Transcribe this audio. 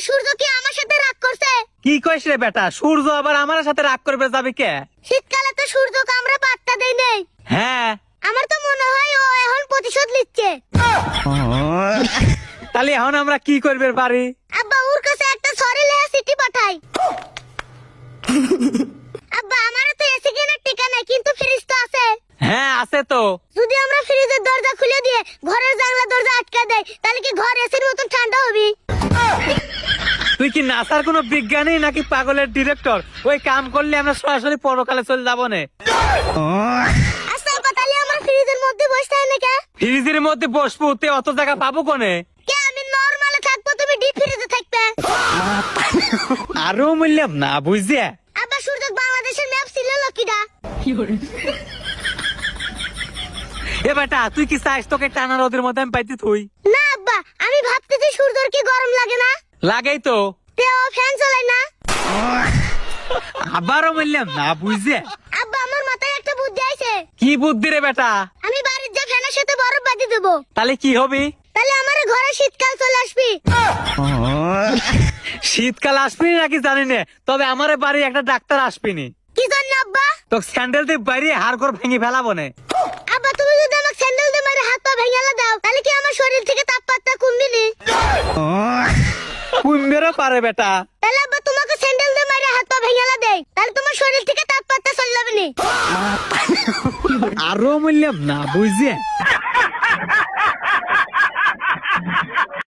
সূর্য কি আমার সাথে রাগ করছে? কি কইস রে বেটা, সূর্য আবার আমার সাথে রাগ করবে যাবে কে? শীতকালে তো সূর্যকে আমরা পাত্তা দেই নাই। হ্যাঁ, আমার তো মনে হয় ও এখন প্রতিশোধ নিচ্ছে। তাহলে এখন আমরা কি করবে পারি? আব্বা ওর কাছে একটা সরি লেখা চিঠি পাঠাই। আব্বা আমার তো এসি কেনার টিকা নাই, কিন্তু ফ্রিজ তো আছে। হ্যাঁ আছে তো। যদি আমরা ফ্রিজের দরজা খুলে দিয়ে ঘরের জানলা দরজা আটকে দেই, তাহলে কি ঘর এসির মতন ঠান্ডা হবে? তুই কি নাসার কোনো বিজ্ঞানী নাকি পাগলের ডিরেক্টর? ওই কাম করলে আমরা সরাসরি পরকালে চলে যাবো না। আচ্ছা আব্বা, তাহলে আমরা ফ্রিজের মধ্যে বসে থাকি না কে? ফ্রিজের মধ্যে বসবো, তে অত জায়গা পাবো কোনে? কে আমি নরমালে থাকবো, তুমি ডিপ ফ্রিজে থাকবে। আরো মূল্যাম না বুঝছে। আব্বা সূর্য বাংলাদেশের ম্যাপ ছিল লকিডা। এ বেটা তুই কি চাস তোকে টানা রোদের মধ্যে আমি পাইতে তুই? না আব্বা, আমি ভাবতেছি সূর্যর কি গরম লাগে না? লাগাই তো। তে ও ফ্যান চালায় না? আবারও মূল্যাম না বুঝছে। আব্বা আমার মাথায় একটা বুদ্ধি আইছে। কি বুদ্ধি রে বেটা? আমি বাড়ির যে ফ্যানের সাথে বরফ বাঁধি দেবো, তাহলে কি হবে? তাহলে আমার ঘরে শীতকাল চলে আসবি। শীতকাল আসবি নাকি জানি না, তবে আমার বাড়ি একটা ডাক্তার আসবিনি। কি জন্য আব্বা? তো স্যান্ডেল দিয়ে বাইরে হাড় করে ভেঙে ফেলাবো না। আব্বা তুমি যদি আমাকে স্যান্ডেল দিয়ে মেরে হাত পা ভেঙে দাও, তাহলে কি আমার শরীর থেকে তাপমাত্রা কমবে নি? কুমবেরও পারে বেটা। তাহলে আব্বা তোমাকে স্যান্ডেল দিয়ে মেরে হাত পা ভেঙে দেয়, তাহলে তোমার শরীর থেকে তাপমাত্রা চলে যাবে নি? আরো মূল্যাম না বুঝছে।